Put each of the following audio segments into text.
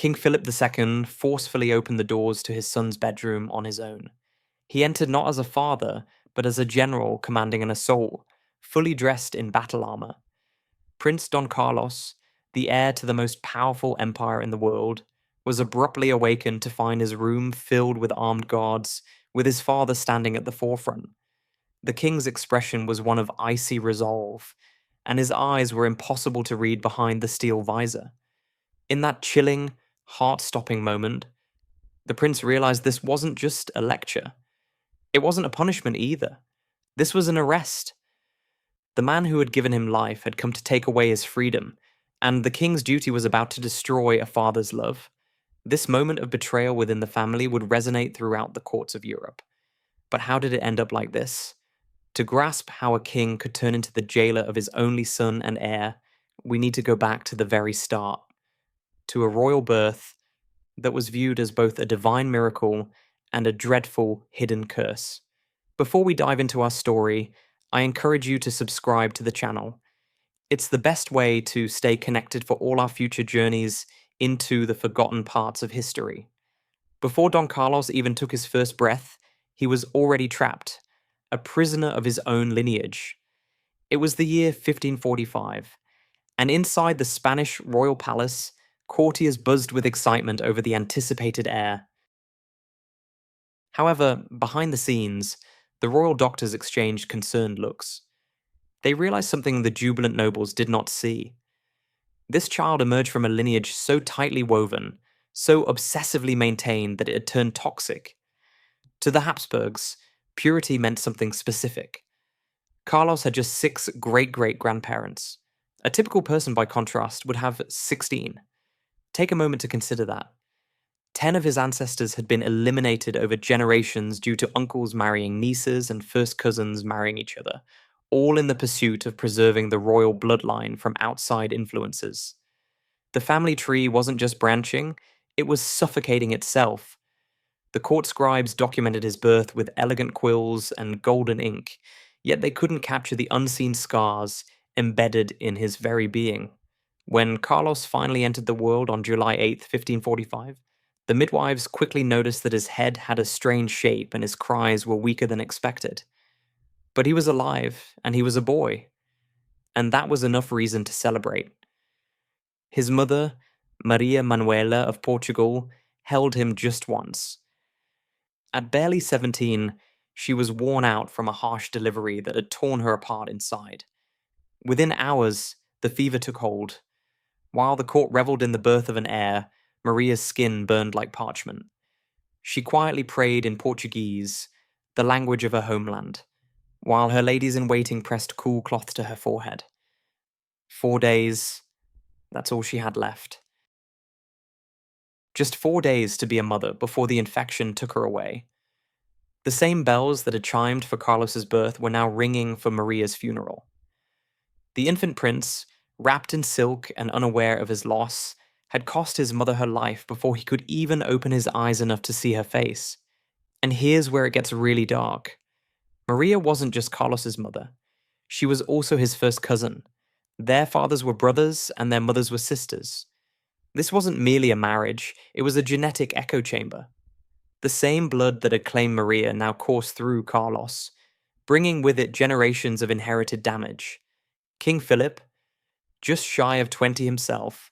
King Philip II forcefully opened the doors to his son's bedroom on his own. He entered not as a father, but as a general commanding an assault, fully dressed in battle armor. Prince Don Carlos, the heir to the most powerful empire in the world, was abruptly awakened to find his room filled with armed guards, with his father standing at the forefront. The king's expression was one of icy resolve, and his eyes were impossible to read behind the steel visor. In that chilling, heart-stopping moment, the prince realized this wasn't just a lecture. It wasn't a punishment either. This was an arrest. The man who had given him life had come to take away his freedom, and the king's duty was about to destroy a father's love. This moment of betrayal within the family would resonate throughout the courts of Europe. But how did it end up like this? To grasp how a king could turn into the jailer of his only son and heir, we need to go back to the very start, to a royal birth that was viewed as both a divine miracle and a dreadful hidden curse. Before we dive into our story, I encourage you to subscribe to the channel. It's the best way to stay connected for all our future journeys into the forgotten parts of history. Before Don Carlos even took his first breath, he was already trapped, a prisoner of his own lineage. It was the year 1545, and inside the Spanish royal palace, courtiers buzzed with excitement over the anticipated heir. However, behind the scenes, the royal doctors exchanged concerned looks. They realized something the jubilant nobles did not see. This child emerged from a lineage so tightly woven, so obsessively maintained that it had turned toxic. To the Habsburgs, purity meant something specific. Carlos had just 6 great-great-grandparents. A typical person, by contrast, would have 16. Take a moment to consider that. 10 of his ancestors had been eliminated over generations due to uncles marrying nieces and first cousins marrying each other, all in the pursuit of preserving the royal bloodline from outside influences. The family tree wasn't just branching, it was suffocating itself. The court scribes documented his birth with elegant quills and golden ink, yet they couldn't capture the unseen scars embedded in his very being. When Carlos finally entered the world on July 8, 1545, the midwives quickly noticed that his head had a strange shape and his cries were weaker than expected. But he was alive, and he was a boy, and that was enough reason to celebrate. His mother, Maria Manuela of Portugal, held him just once. At barely 17, she was worn out from a harsh delivery that had torn her apart inside. Within hours, the fever took hold. While the court reveled in the birth of an heir, Maria's skin burned like parchment. She quietly prayed in Portuguese, the language of her homeland, while her ladies-in-waiting pressed cool cloth to her forehead. 4 days, that's all she had left. Just 4 days to be a mother before the infection took her away. The same bells that had chimed for Carlos's birth were now ringing for Maria's funeral. The infant prince, wrapped in silk and unaware of his loss, had cost his mother her life before he could even open his eyes enough to see her face. And here's where it gets really dark. Maria wasn't just Carlos's mother. She was also his first cousin. Their fathers were brothers and their mothers were sisters. This wasn't merely a marriage, it was a genetic echo chamber. The same blood that had claimed Maria now coursed through Carlos, bringing with it generations of inherited damage. King Philip, just shy of 20 himself,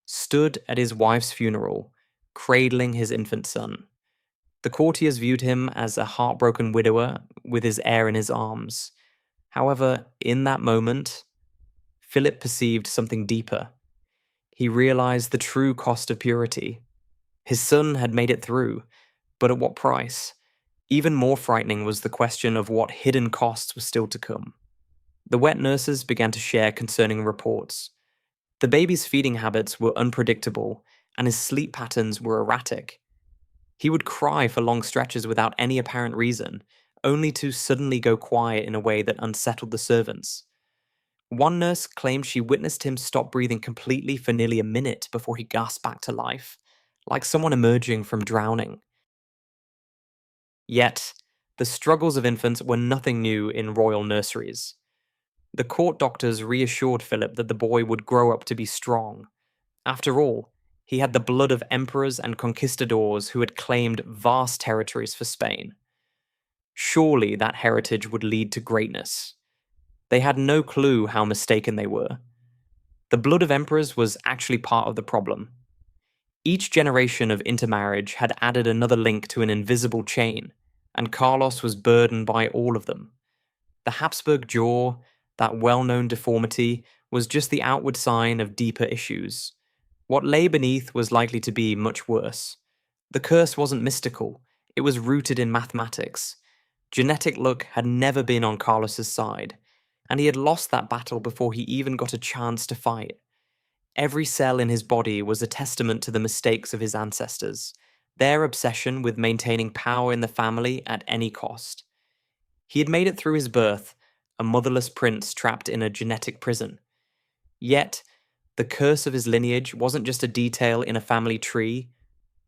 stood at his wife's funeral, cradling his infant son. The courtiers viewed him as a heartbroken widower with his heir in his arms. However, in that moment, Philip perceived something deeper. He realized the true cost of purity. His son had made it through, but at what price? Even more frightening was the question of what hidden costs were still to come. The wet nurses began to share concerning reports. The baby's feeding habits were unpredictable, and his sleep patterns were erratic. He would cry for long stretches without any apparent reason, only to suddenly go quiet in a way that unsettled the servants. One nurse claimed she witnessed him stop breathing completely for nearly a minute before he gasped back to life, like someone emerging from drowning. Yet, the struggles of infants were nothing new in royal nurseries. The court doctors reassured Philip that the boy would grow up to be strong. After all, He had the blood of emperors and conquistadors who had claimed vast territories for Spain. Surely that heritage would lead to greatness. They had no clue how mistaken they were. The blood of emperors was actually part of the problem. Each generation of intermarriage had added another link to an invisible chain, and Carlos was burdened by all of them. The Habsburg jaw, that well-known deformity, was just the outward sign of deeper issues. What lay beneath was likely to be much worse. The curse wasn't mystical, it was rooted in mathematics. Genetic luck had never been on Carlos's side, and he had lost that battle before he even got a chance to fight. Every cell in his body was a testament to the mistakes of his ancestors, their obsession with maintaining power in the family at any cost. He had made it through his birth, a motherless prince trapped in a genetic prison. Yet, the curse of his lineage wasn't just a detail in a family tree.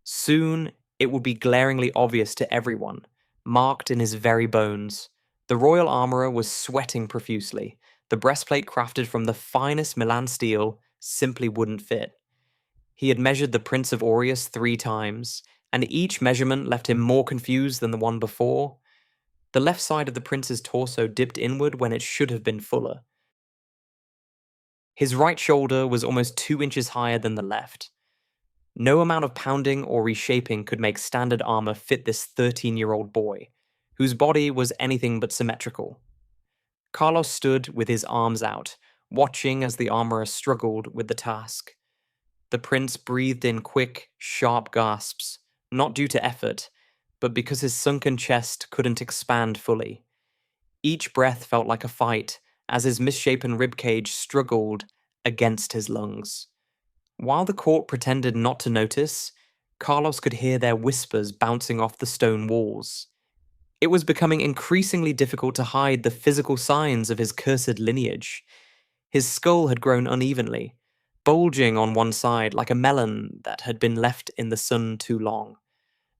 Soon, it would be glaringly obvious to everyone, marked in his very bones. The royal armourer was sweating profusely. The breastplate crafted from the finest Milan steel simply wouldn't fit. He had measured the Prince of Aureus 3 times, and each measurement left him more confused than the one before. The left side of the prince's torso dipped inward when it should have been fuller. His right shoulder was almost 2 inches higher than the left. No amount of pounding or reshaping could make standard armor fit this 13-year-old boy, whose body was anything but symmetrical. Carlos stood with his arms out, watching as the armorer struggled with the task. The prince breathed in quick, sharp gasps, not due to effort, but because his sunken chest couldn't expand fully. Each breath felt like a fight, as his misshapen ribcage struggled against his lungs. While the court pretended not to notice, Carlos could hear their whispers bouncing off the stone walls. It was becoming increasingly difficult to hide the physical signs of his cursed lineage. His skull had grown unevenly, bulging on one side like a melon that had been left in the sun too long.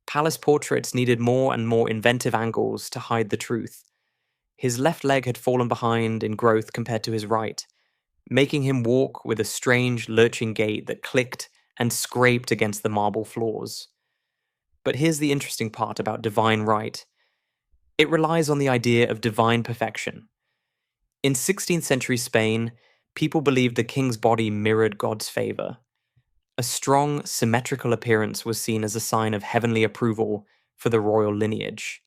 Palace portraits needed more and more inventive angles to hide the truth. His left leg had fallen behind in growth compared to his right, making him walk with a strange, lurching gait that clicked and scraped against the marble floors. But here's the interesting part about divine right. It relies on the idea of divine perfection. In 16th century Spain, people believed the king's body mirrored God's favor. A strong, symmetrical appearance was seen as a sign of heavenly approval for the royal lineage.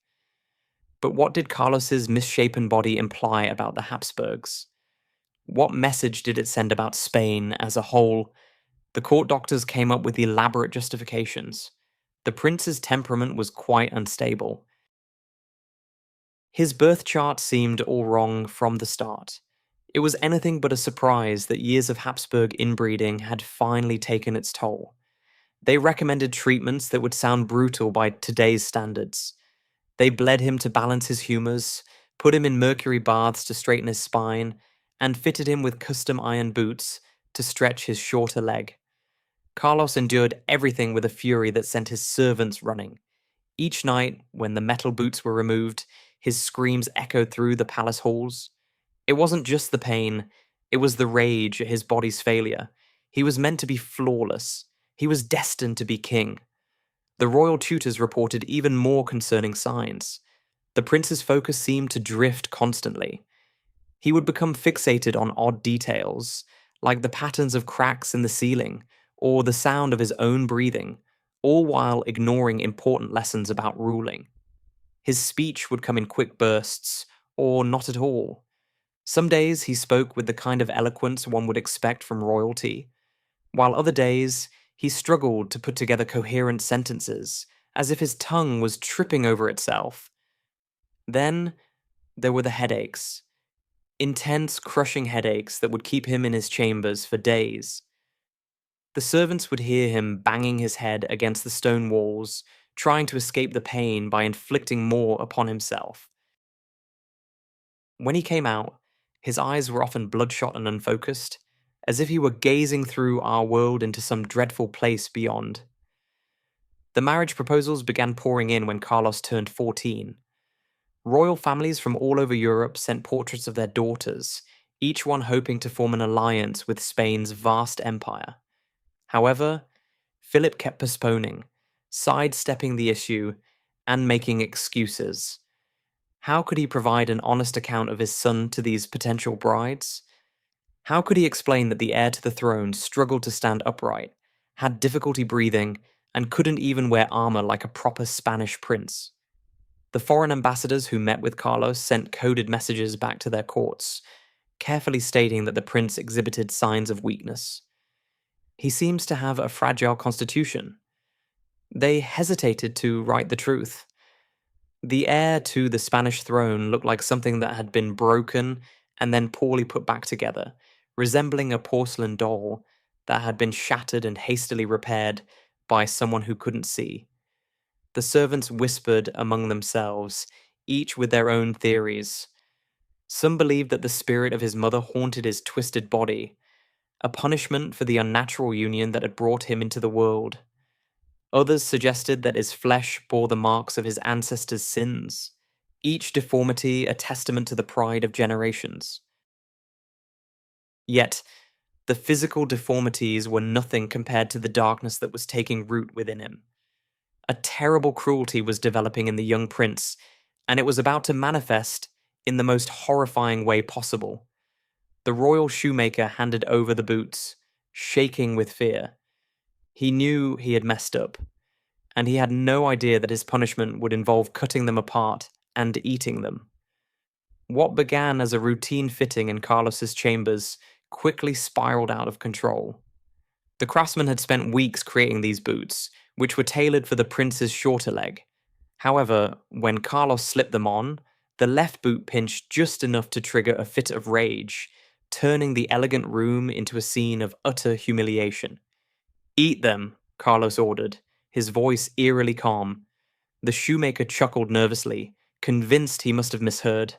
But what did Carlos's misshapen body imply about the Habsburgs? What message did it send about Spain as a whole? The court doctors came up with elaborate justifications. The prince's temperament was quite unstable. His birth chart seemed all wrong from the start. It was anything but a surprise that years of Habsburg inbreeding had finally taken its toll. They recommended treatments that would sound brutal by today's standards. They bled him to balance his humors, put him in mercury baths to straighten his spine, and fitted him with custom iron boots to stretch his shorter leg. Carlos endured everything with a fury that sent his servants running. Each night, when the metal boots were removed, his screams echoed through the palace halls. It wasn't just the pain, it was the rage at his body's failure. He was meant to be flawless. He was destined to be king. The royal tutors reported even more concerning signs. The prince's focus seemed to drift constantly. He would become fixated on odd details, like the patterns of cracks in the ceiling, or the sound of his own breathing, all while ignoring important lessons about ruling. His speech would come in quick bursts, or not at all. Some days he spoke with the kind of eloquence one would expect from royalty, while other days he struggled to put together coherent sentences, as if his tongue was tripping over itself. Then there were the headaches. Intense, crushing headaches that would keep him in his chambers for days. The servants would hear him banging his head against the stone walls, trying to escape the pain by inflicting more upon himself. When he came out, his eyes were often bloodshot and unfocused, as if he were gazing through our world into some dreadful place beyond. The marriage proposals began pouring in when Carlos turned 14. Royal families from all over Europe sent portraits of their daughters, each one hoping to form an alliance with Spain's vast empire. However, Philip kept postponing, sidestepping the issue, and making excuses. How could he provide an honest account of his son to these potential brides? How could he explain that the heir to the throne struggled to stand upright, had difficulty breathing, and couldn't even wear armor like a proper Spanish prince? The foreign ambassadors who met with Carlos sent coded messages back to their courts, carefully stating that the prince exhibited signs of weakness. He seems to have a fragile constitution. They hesitated to write the truth. The heir to the Spanish throne looked like something that had been broken and then poorly put back together, resembling a porcelain doll that had been shattered and hastily repaired by someone who couldn't see. The servants whispered among themselves, each with their own theories. Some believed that the spirit of his mother haunted his twisted body, a punishment for the unnatural union that had brought him into the world. Others suggested that his flesh bore the marks of his ancestors' sins, each deformity a testament to the pride of generations. Yet, the physical deformities were nothing compared to the darkness that was taking root within him. A terrible cruelty was developing in the young prince, and it was about to manifest in the most horrifying way possible. The royal shoemaker handed over the boots, shaking with fear. He knew he had messed up, and he had no idea that his punishment would involve cutting them apart and eating them. What began as a routine fitting in Carlos's chambers quickly spiraled out of control. The craftsman had spent weeks creating these boots, which were tailored for the prince's shorter leg. However, when Carlos slipped them on, the left boot pinched just enough to trigger a fit of rage, turning the elegant room into a scene of utter humiliation. "Eat them," Carlos ordered, his voice eerily calm. The shoemaker chuckled nervously, convinced he must have misheard.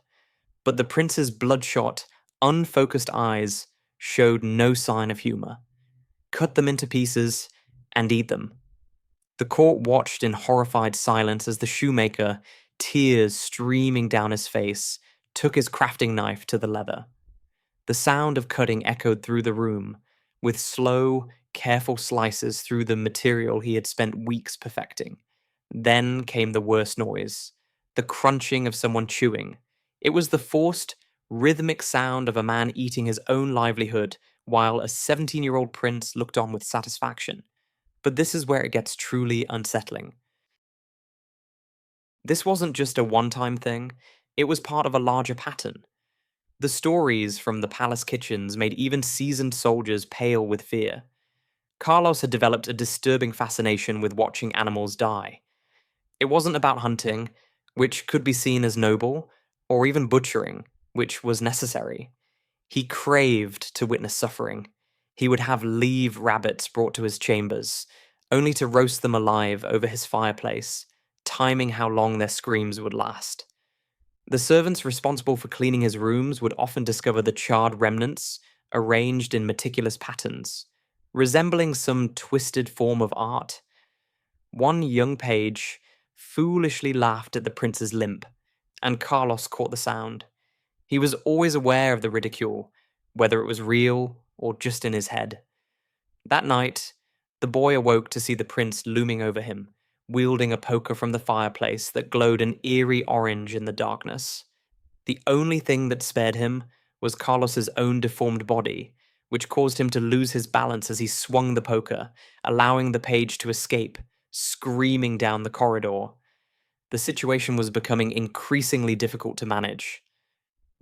But the prince's bloodshot, unfocused eyes showed no sign of humor. "Cut them into pieces and eat them." The court watched in horrified silence as the shoemaker, tears streaming down his face, took his crafting knife to the leather. The sound of cutting echoed through the room, with slow, careful slices through the material he had spent weeks perfecting. Then came the worst noise, the crunching of someone chewing. It was the forced, rhythmic sound of a man eating his own livelihood while a 17-year-old prince looked on with satisfaction. But this is where it gets truly unsettling. This wasn't just a one-time thing, it was part of a larger pattern. The stories from the palace kitchens made even seasoned soldiers pale with fear. Carlos had developed a disturbing fascination with watching animals die. It wasn't about hunting, which could be seen as noble, or even butchering, which was necessary. He craved to witness suffering. He would have live rabbits brought to his chambers, only to roast them alive over his fireplace, timing how long their screams would last. The servants responsible for cleaning his rooms would often discover the charred remnants arranged in meticulous patterns, resembling some twisted form of art. One young page foolishly laughed at the prince's limp, and Carlos caught the sound. He was always aware of the ridicule, whether it was real or just in his head. That night, the boy awoke to see the prince looming over him, wielding a poker from the fireplace that glowed an eerie orange in the darkness. The only thing that spared him was Carlos's own deformed body, which caused him to lose his balance as he swung the poker, allowing the page to escape, screaming down the corridor. The situation was becoming increasingly difficult to manage.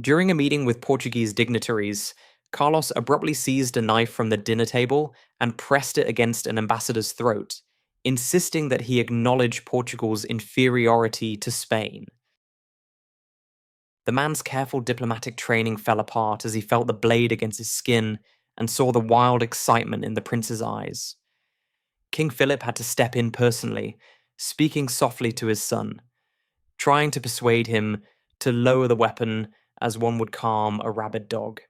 During a meeting with Portuguese dignitaries, Carlos abruptly seized a knife from the dinner table and pressed it against an ambassador's throat, insisting that he acknowledge Portugal's inferiority to Spain. The man's careful diplomatic training fell apart as he felt the blade against his skin and saw the wild excitement in the prince's eyes. King Philip had to step in personally, speaking softly to his son, trying to persuade him to lower the weapon as one would calm a rabid dog.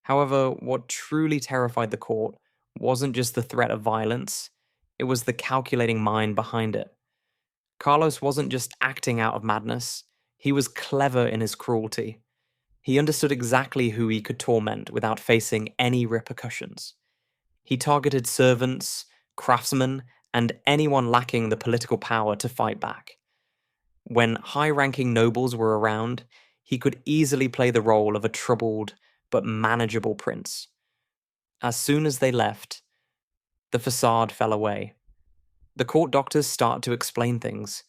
However, what truly terrified the court wasn't just the threat of violence, it was the calculating mind behind it. Carlos wasn't just acting out of madness, he was clever in his cruelty. He understood exactly who he could torment without facing any repercussions. He targeted servants, craftsmen, and anyone lacking the political power to fight back. When high-ranking nobles were around, he could easily play the role of a troubled but manageable prince. As soon as they left, the facade fell away. The court doctors started to explain things.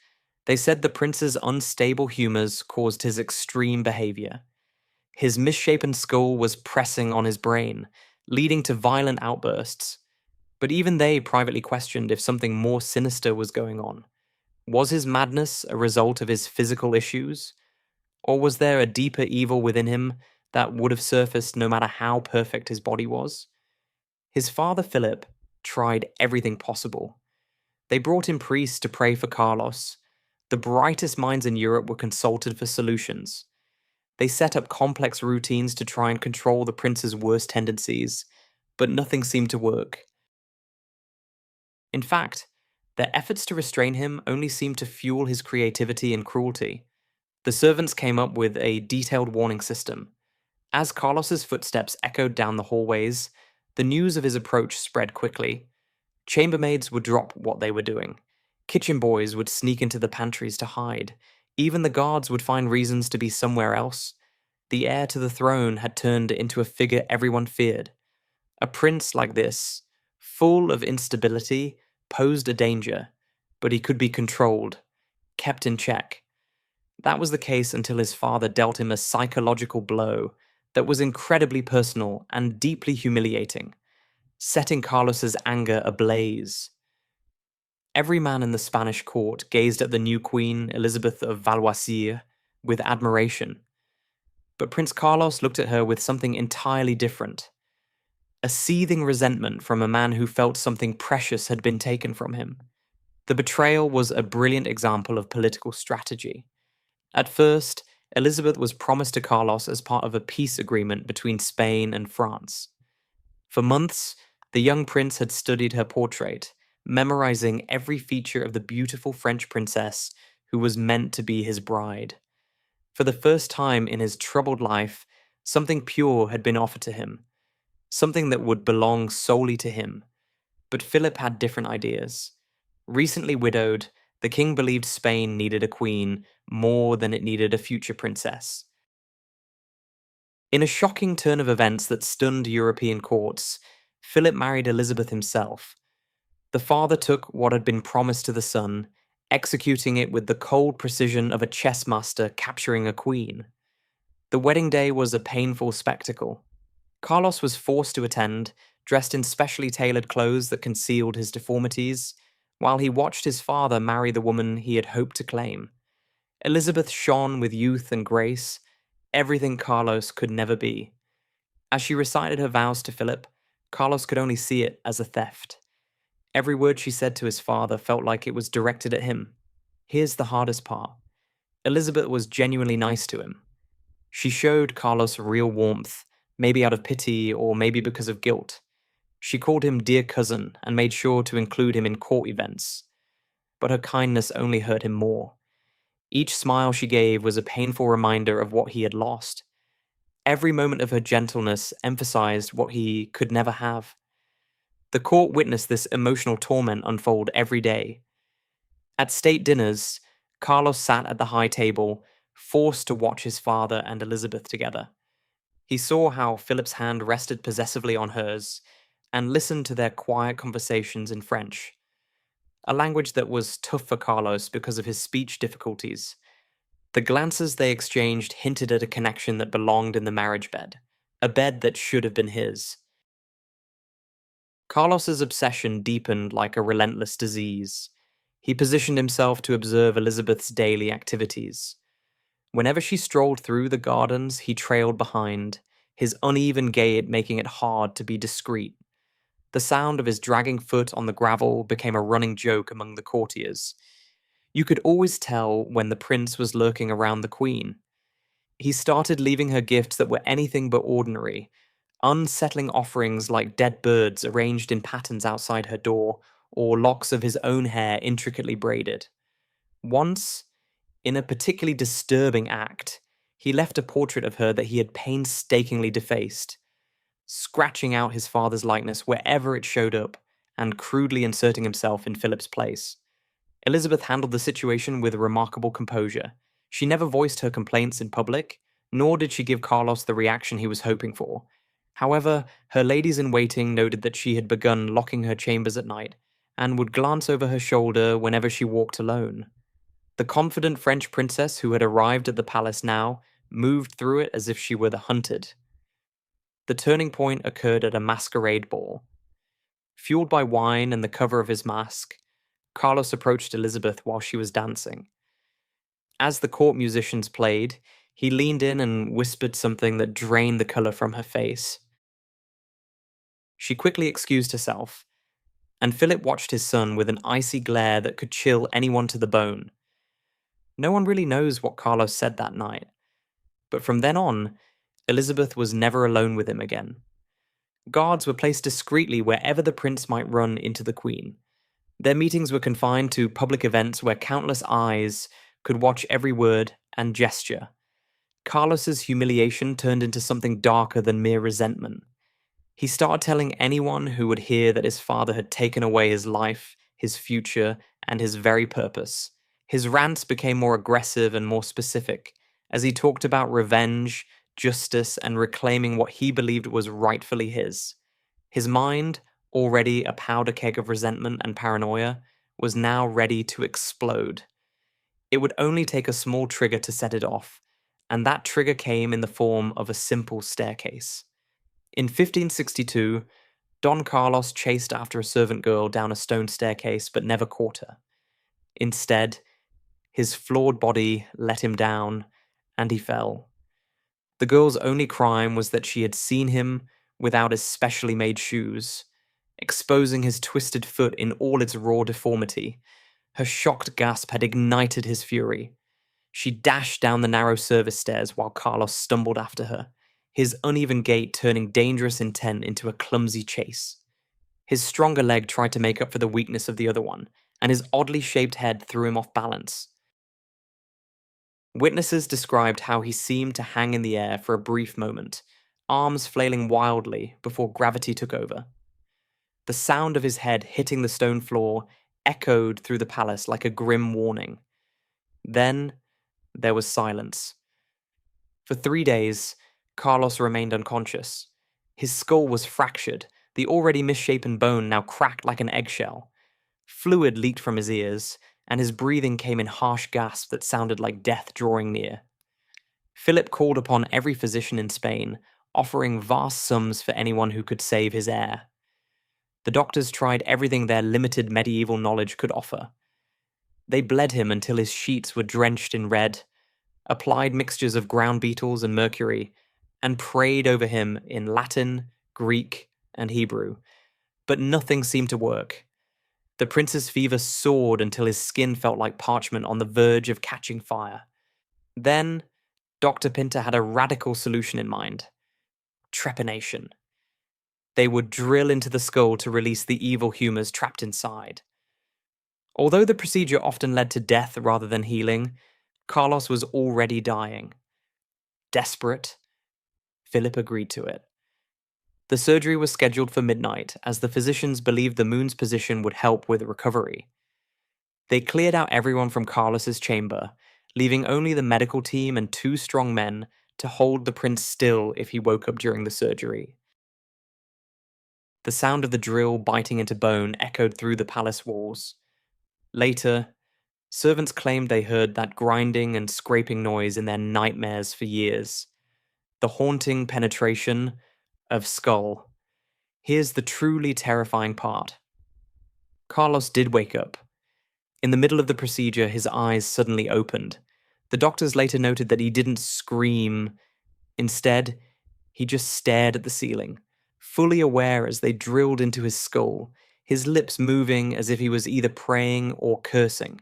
They said the prince's unstable humors caused his extreme behavior. His misshapen skull was pressing on his brain, leading to violent outbursts. But even they privately questioned if something more sinister was going on. Was his madness a result of his physical issues? Or was there a deeper evil within him that would have surfaced no matter how perfect his body was? His father Philip tried everything possible. They brought in priests to pray for Carlos. The brightest minds in Europe were consulted for solutions. They set up complex routines to try and control the prince's worst tendencies, but nothing seemed to work. In fact, their efforts to restrain him only seemed to fuel his creativity and cruelty. The servants came up with a detailed warning system. As Carlos's footsteps echoed down the hallways, the news of his approach spread quickly. Chambermaids would drop what they were doing. Kitchen boys would sneak into the pantries to hide. Even the guards would find reasons to be somewhere else. The heir to the throne had turned into a figure everyone feared. A prince like this, full of instability, posed a danger, but he could be controlled, kept in check. That was the case until his father dealt him a psychological blow that was incredibly personal and deeply humiliating, setting Carlos's anger ablaze. Every man in the Spanish court gazed at the new queen, Elizabeth of Valois, with admiration. But Prince Carlos looked at her with something entirely different. A seething resentment from a man who felt something precious had been taken from him. The betrayal was a brilliant example of political strategy. At first, Elizabeth was promised to Carlos as part of a peace agreement between Spain and France. For months, the young prince had studied her portrait, memorizing every feature of the beautiful French princess who was meant to be his bride. For the first time in his troubled life, something pure had been offered to him, something that would belong solely to him. But Philip had different ideas. Recently widowed, the king believed Spain needed a queen more than it needed a future princess. In a shocking turn of events that stunned European courts, Philip married Elizabeth himself. The father took what had been promised to the son, executing it with the cold precision of a chess master capturing a queen. The wedding day was a painful spectacle. Carlos was forced to attend, dressed in specially tailored clothes that concealed his deformities, while he watched his father marry the woman he had hoped to claim. Elizabeth shone with youth and grace, everything Carlos could never be. As she recited her vows to Philip, Carlos could only see it as a theft. Every word she said to his father felt like it was directed at him. Here's the hardest part. Elizabeth was genuinely nice to him. She showed Carlos real warmth, maybe out of pity or maybe because of guilt. She called him dear cousin and made sure to include him in court events. But her kindness only hurt him more. Each smile she gave was a painful reminder of what he had lost. Every moment of her gentleness emphasized what he could never have. The court witnessed this emotional torment unfold every day. At state dinners, Carlos sat at the high table, forced to watch his father and Elizabeth together. He saw how Philip's hand rested possessively on hers, and listened to their quiet conversations in French, a language that was tough for Carlos because of his speech difficulties. The glances they exchanged hinted at a connection that belonged in the marriage bed, a bed that should have been his. Carlos's obsession deepened like a relentless disease. He positioned himself to observe Elizabeth's daily activities. Whenever she strolled through the gardens, he trailed behind, his uneven gait making it hard to be discreet. The sound of his dragging foot on the gravel became a running joke among the courtiers. You could always tell when the prince was lurking around the queen. He started leaving her gifts that were anything but ordinary, unsettling offerings like dead birds arranged in patterns outside her door, or locks of his own hair intricately braided. Once, in a particularly disturbing act, he left a portrait of her that he had painstakingly defaced, scratching out his father's likeness wherever it showed up, and crudely inserting himself in Philip's place. Elizabeth handled the situation with remarkable composure. She never voiced her complaints in public, nor did she give Carlos the reaction he was hoping for. However, her ladies-in-waiting noted that she had begun locking her chambers at night, and would glance over her shoulder whenever she walked alone. The confident French princess who had arrived at the palace now moved through it as if she were the hunted. The turning point occurred at a masquerade ball. Fueled by wine and the cover of his mask, Carlos approached Elizabeth while she was dancing. As the court musicians played, he leaned in and whispered something that drained the color from her face. She quickly excused herself, and Philip watched his son with an icy glare that could chill anyone to the bone. No one really knows what Carlos said that night, but from then on, Elizabeth was never alone with him again. Guards were placed discreetly wherever the prince might run into the queen. Their meetings were confined to public events where countless eyes could watch every word and gesture. Carlos's humiliation turned into something darker than mere resentment. He started telling anyone who would hear that his father had taken away his life, his future, and his very purpose. His rants became more aggressive and more specific, as he talked about revenge, justice, and reclaiming what he believed was rightfully his. His mind, already a powder keg of resentment and paranoia, was now ready to explode. It would only take a small trigger to set it off, and that trigger came in the form of a simple staircase. In 1562, Don Carlos chased after a servant girl down a stone staircase but never caught her. Instead, his flawed body let him down, and he fell. The girl's only crime was that she had seen him without his specially made shoes, exposing his twisted foot in all its raw deformity. Her shocked gasp had ignited his fury. She dashed down the narrow service stairs while Carlos stumbled after her, his uneven gait turning dangerous intent into a clumsy chase. His stronger leg tried to make up for the weakness of the other one, and his oddly shaped head threw him off balance. Witnesses described how he seemed to hang in the air for a brief moment, arms flailing wildly before gravity took over. The sound of his head hitting the stone floor echoed through the palace like a grim warning. Then there was silence. For 3 days, Carlos remained unconscious. His skull was fractured, the already misshapen bone now cracked like an eggshell. Fluid leaked from his ears, and his breathing came in harsh gasps that sounded like death drawing near. Philip called upon every physician in Spain, offering vast sums for anyone who could save his heir. The doctors tried everything their limited medieval knowledge could offer. They bled him until his sheets were drenched in red, applied mixtures of ground beetles and mercury, and prayed over him in Latin, Greek, and Hebrew. But nothing seemed to work. The prince's fever soared until his skin felt like parchment on the verge of catching fire. Then, Dr. Pinter had a radical solution in mind: trepanation. They would drill into the skull to release the evil humors trapped inside. Although the procedure often led to death rather than healing, Carlos was already dying. Desperate, Philip agreed to it. The surgery was scheduled for midnight, as the physicians believed the moon's position would help with recovery. They cleared out everyone from Carlos's chamber, leaving only the medical team and 2 strong men to hold the prince still if he woke up during the surgery. The sound of the drill biting into bone echoed through the palace walls. Later, servants claimed they heard that grinding and scraping noise in their nightmares for years. The haunting penetration of skull. Here's the truly terrifying part. Carlos did wake up. In the middle of the procedure, his eyes suddenly opened. The doctors later noted that he didn't scream. Instead, he just stared at the ceiling, fully aware as they drilled into his skull, his lips moving as if he was either praying or cursing.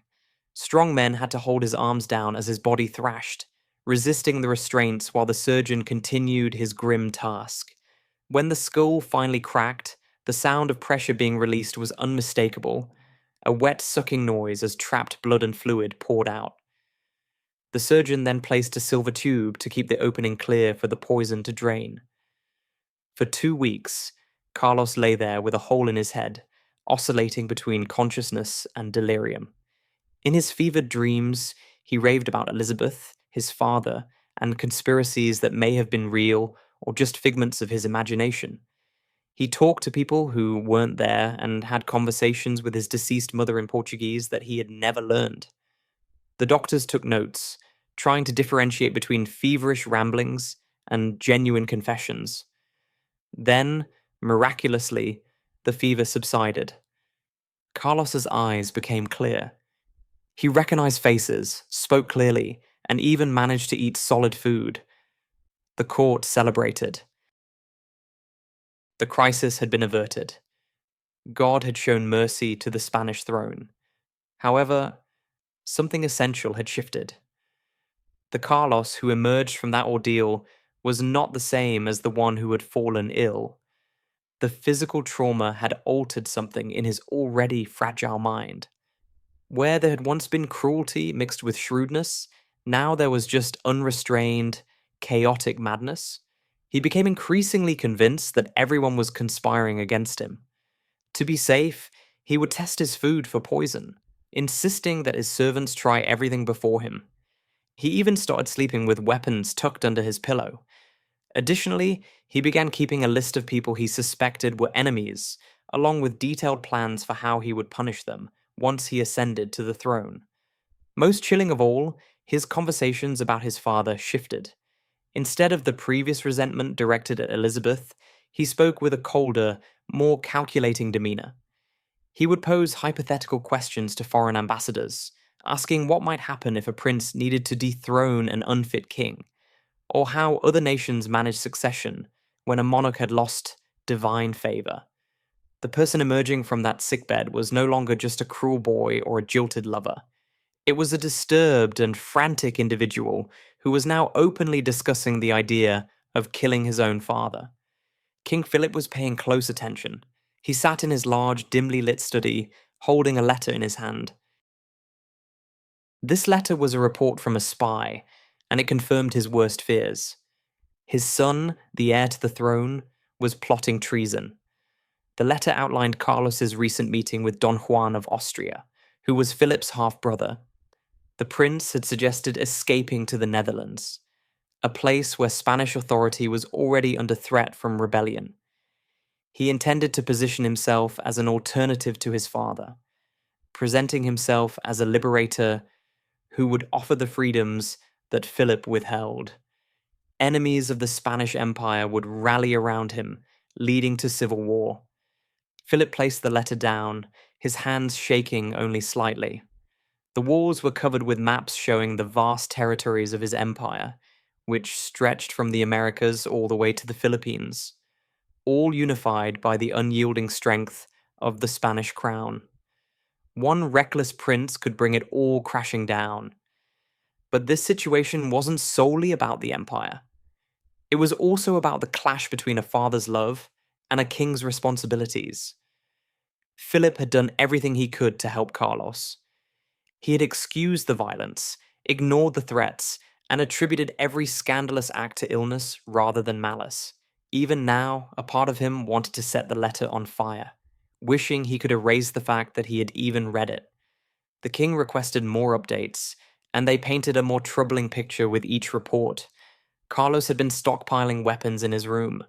Strong men had to hold his arms down as his body thrashed, resisting the restraints while the surgeon continued his grim task. When the skull finally cracked, the sound of pressure being released was unmistakable, a wet sucking noise as trapped blood and fluid poured out. The surgeon then placed a silver tube to keep the opening clear for the poison to drain. For 2 weeks, Carlos lay there with a hole in his head, oscillating between consciousness and delirium. In his fevered dreams, he raved about Elizabeth, his father, and conspiracies that may have been real or just figments of his imagination. He talked to people who weren't there and had conversations with his deceased mother in Portuguese that he had never learned. The doctors took notes, trying to differentiate between feverish ramblings and genuine confessions. Then, miraculously, the fever subsided. Carlos's eyes became clear. He recognized faces, spoke clearly, and even managed to eat solid food. The court celebrated. The crisis had been averted. God had shown mercy to the Spanish throne. However, something essential had shifted. The Carlos who emerged from that ordeal was not the same as the one who had fallen ill. The physical trauma had altered something in his already fragile mind. Where there had once been cruelty mixed with shrewdness, now there was just unrestrained, chaotic madness. He became increasingly convinced that everyone was conspiring against him. To be safe, he would test his food for poison, insisting that his servants try everything before him. He even started sleeping with weapons tucked under his pillow. Additionally, he began keeping a list of people he suspected were enemies, along with detailed plans for how he would punish them once he ascended to the throne. Most chilling of all, his conversations about his father shifted. Instead of the previous resentment directed at Elizabeth, he spoke with a colder, more calculating demeanor. He would pose hypothetical questions to foreign ambassadors, asking what might happen if a prince needed to dethrone an unfit king, or how other nations managed succession when a monarch had lost divine favor. The person emerging from that sickbed was no longer just a cruel boy or a jilted lover. It was a disturbed and frantic individual who was now openly discussing the idea of killing his own father. King Philip was paying close attention. He sat in his large, dimly lit study, holding a letter in his hand. This letter was a report from a spy, and it confirmed his worst fears. His son, the heir to the throne, was plotting treason. The letter outlined Carlos's recent meeting with Don Juan of Austria, who was Philip's half-brother. The prince had suggested escaping to the Netherlands, a place where Spanish authority was already under threat from rebellion. He intended to position himself as an alternative to his father, presenting himself as a liberator who would offer the freedoms that Philip withheld. Enemies of the Spanish Empire would rally around him, leading to civil war. Philip placed the letter down, his hands shaking only slightly. The walls were covered with maps showing the vast territories of his empire, which stretched from the Americas all the way to the Philippines, all unified by the unyielding strength of the Spanish crown. One reckless prince could bring it all crashing down. But this situation wasn't solely about the empire. It was also about the clash between a father's love and a king's responsibilities. Philip had done everything he could to help Carlos. He had excused the violence, ignored the threats, and attributed every scandalous act to illness rather than malice. Even now, a part of him wanted to set the letter on fire, wishing he could erase the fact that he had even read it. The king requested more updates, and they painted a more troubling picture with each report. Carlos had been stockpiling weapons in his room.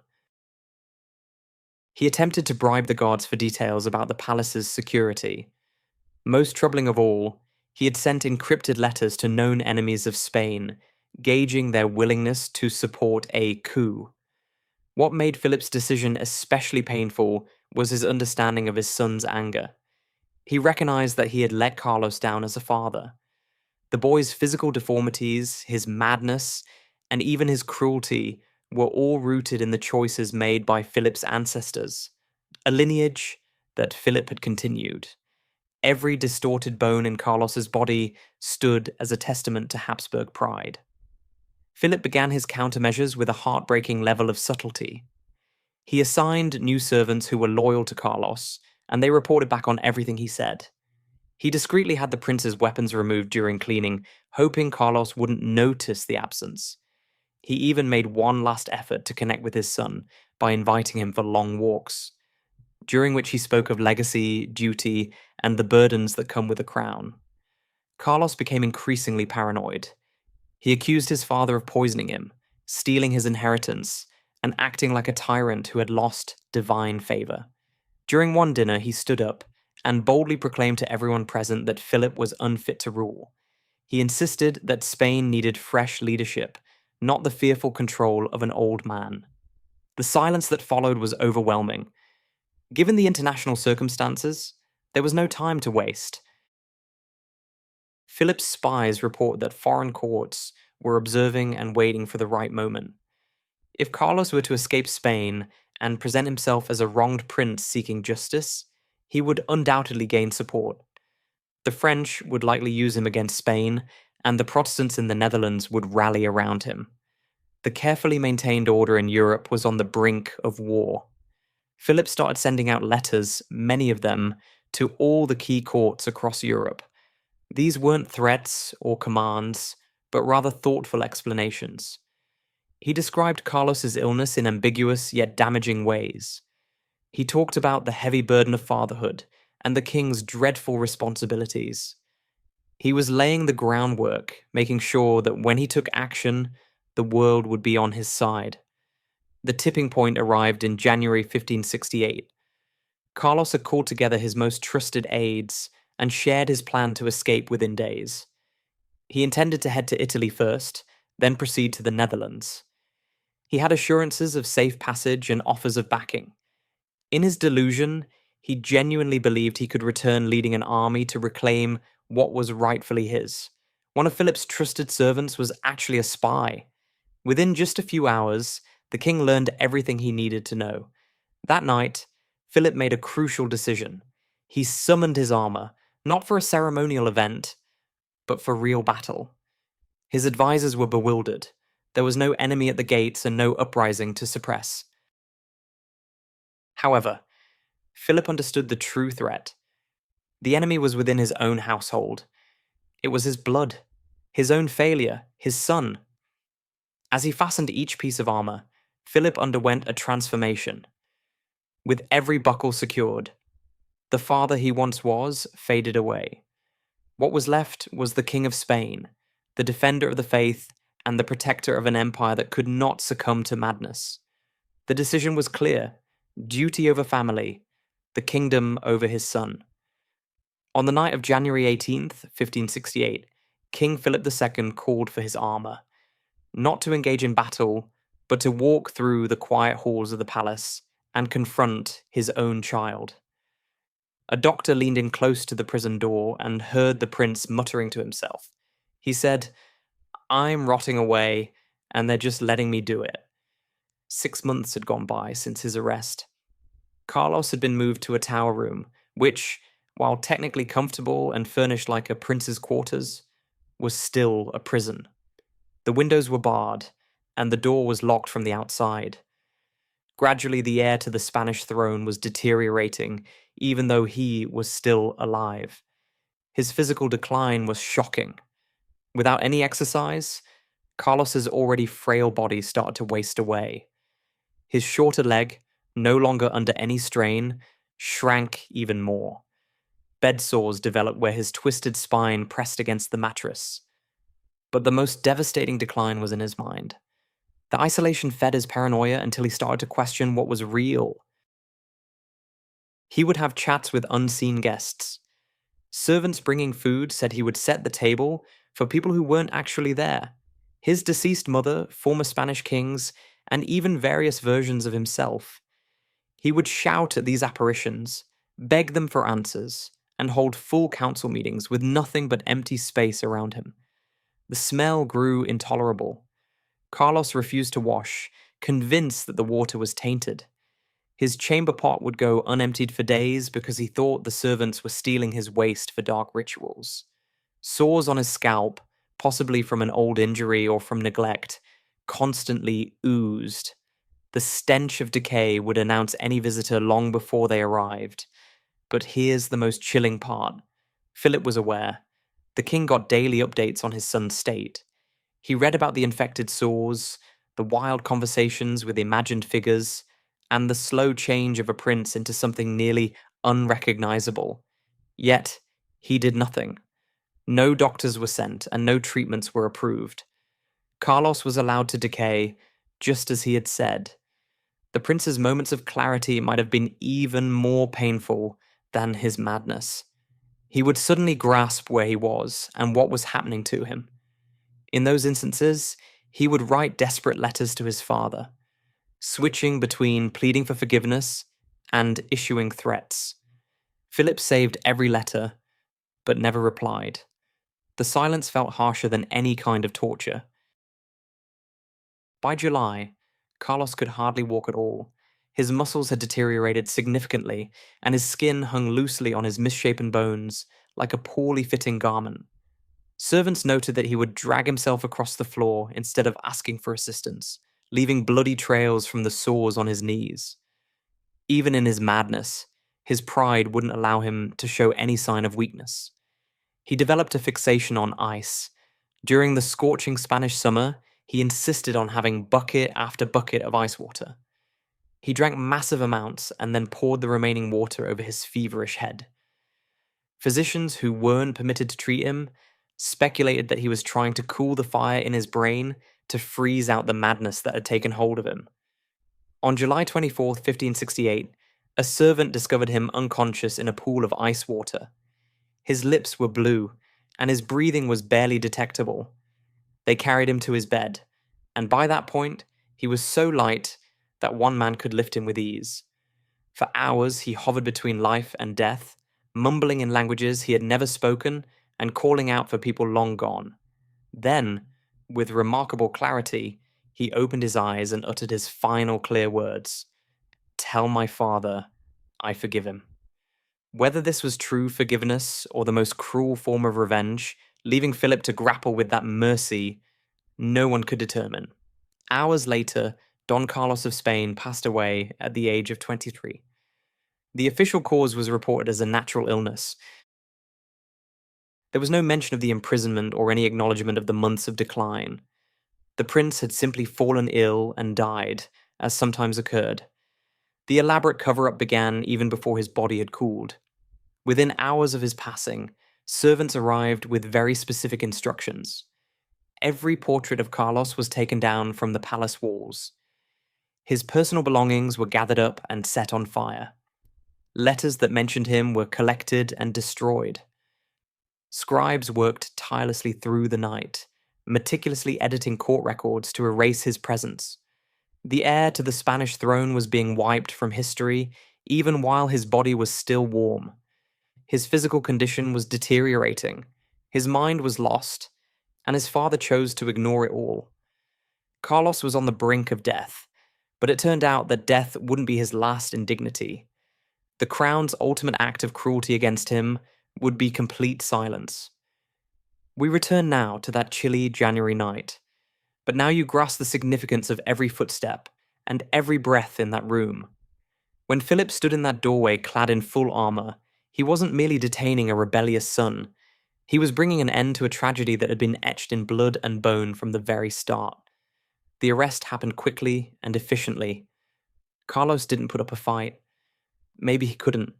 He attempted to bribe the guards for details about the palace's security. Most troubling of all, he had sent encrypted letters to known enemies of Spain, gauging their willingness to support a coup. What made Philip's decision especially painful was his understanding of his son's anger. He recognized that he had let Carlos down as a father. The boy's physical deformities, his madness, and even his cruelty were all rooted in the choices made by Philip's ancestors, a lineage that Philip had continued. Every distorted bone in Carlos's body stood as a testament to Habsburg pride. Philip began his countermeasures with a heartbreaking level of subtlety. He assigned new servants who were loyal to Carlos, and they reported back on everything he said. He discreetly had the prince's weapons removed during cleaning, hoping Carlos wouldn't notice the absence. He even made one last effort to connect with his son by inviting him for long walks. during which he spoke of legacy, duty, and the burdens that come with a crown. Carlos became increasingly paranoid. He accused his father of poisoning him, stealing his inheritance, and acting like a tyrant who had lost divine favor. During one dinner, he stood up and boldly proclaimed to everyone present that Philip was unfit to rule. He insisted that Spain needed fresh leadership, not the fearful control of an old man. The silence that followed was overwhelming. Given the international circumstances, there was no time to waste. Philip's spies report that foreign courts were observing and waiting for the right moment. If Carlos were to escape Spain and present himself as a wronged prince seeking justice, he would undoubtedly gain support. The French would likely use him against Spain, and the Protestants in the Netherlands would rally around him. The carefully maintained order in Europe was on the brink of war. Philip started sending out letters, many of them, to all the key courts across Europe. These weren't threats or commands, but rather thoughtful explanations. He described Carlos's illness in ambiguous yet damaging ways. He talked about the heavy burden of fatherhood and the king's dreadful responsibilities. He was laying the groundwork, making sure that when he took action, the world would be on his side. The tipping point arrived in January 1568. Carlos had called together his most trusted aides and shared his plan to escape within days. He intended to head to Italy first, then proceed to the Netherlands. He had assurances of safe passage and offers of backing. In his delusion, he genuinely believed he could return leading an army to reclaim what was rightfully his. One of Philip's trusted servants was actually a spy. Within just a few hours, the king learned everything he needed to know. That night, Philip made a crucial decision. He summoned his armor, not for a ceremonial event, but for real battle. His advisors were bewildered. There was no enemy at the gates and no uprising to suppress. However, Philip understood the true threat. The enemy was within his own household. It was his blood, his own failure, his son. As he fastened each piece of armor, Philip underwent a transformation. With every buckle secured, the father he once was faded away. What was left was the King of Spain, the defender of the faith, and the protector of an empire that could not succumb to madness. The decision was clear: duty over family, the kingdom over his son. On the night of January 18th, 1568, King Philip II called for his armor, not to engage in battle, but to walk through the quiet halls of the palace and confront his own child. A doctor leaned in close to the prison door and heard the prince muttering to himself. He said, "I'm rotting away, and they're just letting me do it." 6 months had gone by since his arrest. Carlos had been moved to a tower room, which, while technically comfortable and furnished like a prince's quarters, was still a prison. The windows were barred, and the door was locked from the outside. Gradually, the heir to the Spanish throne was deteriorating, even though he was still alive. His physical decline was shocking. Without any exercise, Carlos's already frail body started to waste away. His shorter leg, no longer under any strain, shrank even more. Bed sores developed where his twisted spine pressed against the mattress. But the most devastating decline was in his mind. The isolation fed his paranoia until he started to question what was real. He would have chats with unseen guests. Servants bringing food said he would set the table for people who weren't actually there. His deceased mother, former Spanish kings, and even various versions of himself. He would shout at these apparitions, beg them for answers, and hold full council meetings with nothing but empty space around him. The smell grew intolerable. Carlos refused to wash, convinced that the water was tainted. His chamber pot would go unemptied for days because he thought the servants were stealing his waste for dark rituals. Sores on his scalp, possibly from an old injury or from neglect, constantly oozed. The stench of decay would announce any visitor long before they arrived. But here's the most chilling part. Philip was aware. The king got daily updates on his son's state. He read about the infected sores, the wild conversations with imagined figures, and the slow change of a prince into something nearly unrecognizable. Yet, he did nothing. No doctors were sent, and no treatments were approved. Carlos was allowed to decay, just as he had said. The prince's moments of clarity might have been even more painful than his madness. He would suddenly grasp where he was and what was happening to him. In those instances, he would write desperate letters to his father, switching between pleading for forgiveness and issuing threats. Philip saved every letter, but never replied. The silence felt harsher than any kind of torture. By July, Carlos could hardly walk at all. His muscles had deteriorated significantly, and his skin hung loosely on his misshapen bones like a poorly fitting garment. Servants noted that he would drag himself across the floor instead of asking for assistance, leaving bloody trails from the sores on his knees. Even in his madness, his pride wouldn't allow him to show any sign of weakness. He developed a fixation on ice. During the scorching Spanish summer, he insisted on having bucket after bucket of ice water. He drank massive amounts and then poured the remaining water over his feverish head. Physicians who weren't permitted to treat him speculated that he was trying to cool the fire in his brain to freeze out the madness that had taken hold of him. On July 24th, 1568, a servant discovered him unconscious in a pool of ice water. His lips were blue, and his breathing was barely detectable. They carried him to his bed, and by that point, he was so light that one man could lift him with ease. For hours, he hovered between life and death, mumbling in languages he had never spoken and calling out for people long gone. Then, with remarkable clarity, he opened his eyes and uttered his final clear words, "Tell my father, I forgive him." Whether this was true forgiveness or the most cruel form of revenge, leaving Philip to grapple with that mercy, no one could determine. Hours later, Don Carlos of Spain passed away at the age of 23. The official cause was reported as a natural illness. There was no mention of the imprisonment or any acknowledgement of the months of decline. The prince had simply fallen ill and died, as sometimes occurred. The elaborate cover-up began even before his body had cooled. Within hours of his passing, servants arrived with very specific instructions. Every portrait of Carlos was taken down from the palace walls. His personal belongings were gathered up and set on fire. Letters that mentioned him were collected and destroyed. Scribes worked tirelessly through the night, meticulously editing court records to erase his presence. The heir to the Spanish throne was being wiped from history, even while his body was still warm. His physical condition was deteriorating, his mind was lost, and his father chose to ignore it all. Carlos was on the brink of death, but it turned out that death wouldn't be his last indignity. The crown's ultimate act of cruelty against him would be complete silence. We return now to that chilly January night, but now you grasp the significance of every footstep and every breath in that room. When Philip stood in that doorway clad in full armor, he wasn't merely detaining a rebellious son. He was bringing an end to a tragedy that had been etched in blood and bone from the very start. The arrest happened quickly and efficiently. Carlos didn't put up a fight. Maybe he couldn't.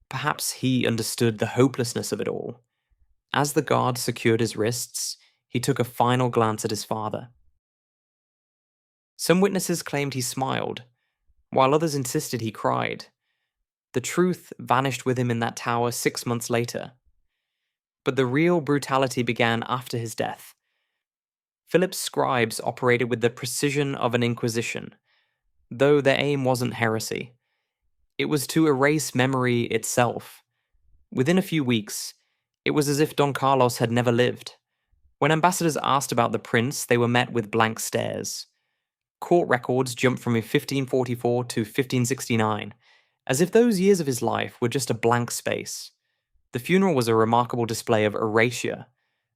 Perhaps he understood the hopelessness of it all. As the guard secured his wrists, he took a final glance at his father. Some witnesses claimed he smiled, while others insisted he cried. The truth vanished with him in that tower 6 months later. But the real brutality began after his death. Philip's scribes operated with the precision of an inquisition, though their aim wasn't heresy. It was to erase memory itself. Within a few weeks, it was as if Don Carlos had never lived. When ambassadors asked about the prince, they were met with blank stares. Court records jumped from 1544 to 1569, as if those years of his life were just a blank space. The funeral was a remarkable display of erasure,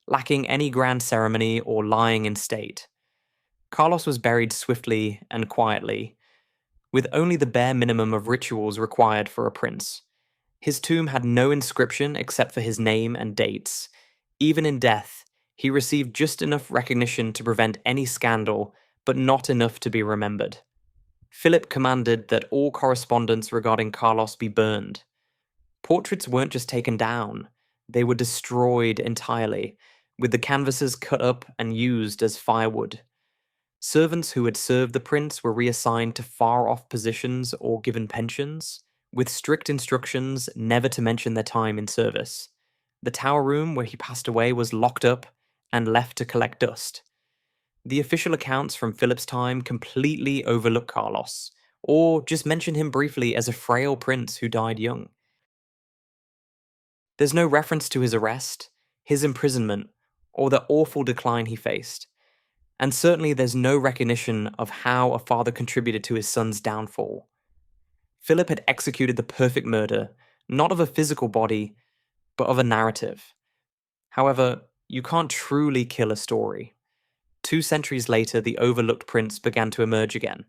lacking any grand ceremony or lying in state. Carlos was buried swiftly and quietly, with only the bare minimum of rituals required for a prince. His tomb had no inscription except for his name and dates. Even in death, he received just enough recognition to prevent any scandal, but not enough to be remembered. Philip commanded that all correspondence regarding Carlos be burned. Portraits weren't just taken down, they were destroyed entirely, with the canvases cut up and used as firewood. Servants who had served the prince were reassigned to far off positions or given pensions, with strict instructions never to mention their time in service. The tower room where he passed away was locked up and left to collect dust. The official accounts from Philip's time completely overlook Carlos, or just mention him briefly as a frail prince who died young. There's no reference to his arrest, his imprisonment, or the awful decline he faced. And certainly there's no recognition of how a father contributed to his son's downfall. Philip had executed the perfect murder, not of a physical body, but of a narrative. However, you can't truly kill a story. 2 centuries later, the overlooked prince began to emerge again,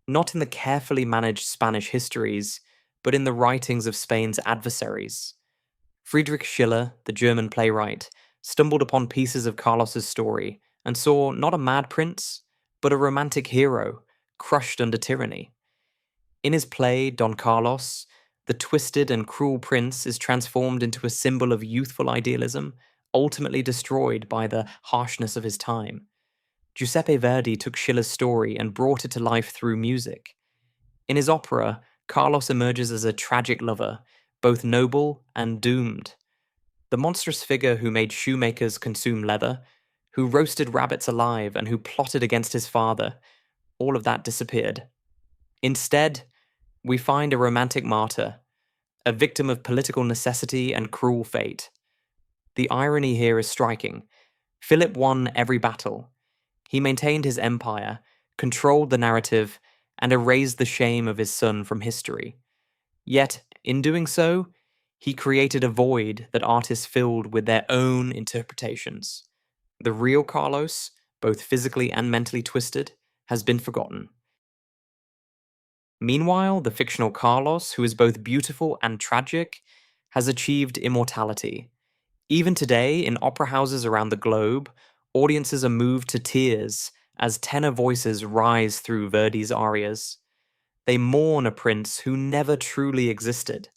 not in the carefully managed Spanish histories, but in the writings of Spain's adversaries. Friedrich Schiller, the German playwright, stumbled upon pieces of Carlos's story and saw not a mad prince, but a romantic hero, crushed under tyranny. In his play, Don Carlos, the twisted and cruel prince is transformed into a symbol of youthful idealism, ultimately destroyed by the harshness of his time. Giuseppe Verdi took Schiller's story and brought it to life through music. In his opera, Carlos emerges as a tragic lover, both noble and doomed. The monstrous figure who made shoemakers consume leather, who roasted rabbits alive, and who plotted against his father, all of that disappeared. Instead, we find a romantic martyr, a victim of political necessity and cruel fate. The irony here is striking. Philip won every battle. He maintained his empire, controlled the narrative, and erased the shame of his son from history. Yet, in doing so, he created a void that artists filled with their own interpretations. The real Carlos, both physically and mentally twisted, has been forgotten. Meanwhile, the fictional Carlos, who is both beautiful and tragic, has achieved immortality. Even today, in opera houses around the globe, audiences are moved to tears as tenor voices rise through Verdi's arias. They mourn a prince who never truly existed,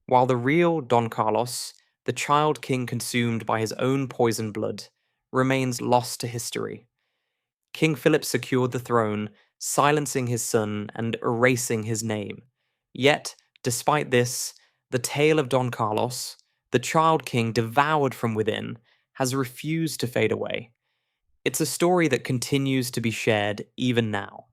while the real Don Carlos, the child king consumed by his own poisoned blood, remains lost to history. King Philip secured the throne, silencing his son and erasing his name. Yet, despite this, the tale of Don Carlos, the child king devoured from within, has refused to fade away. It's a story that continues to be shared even now.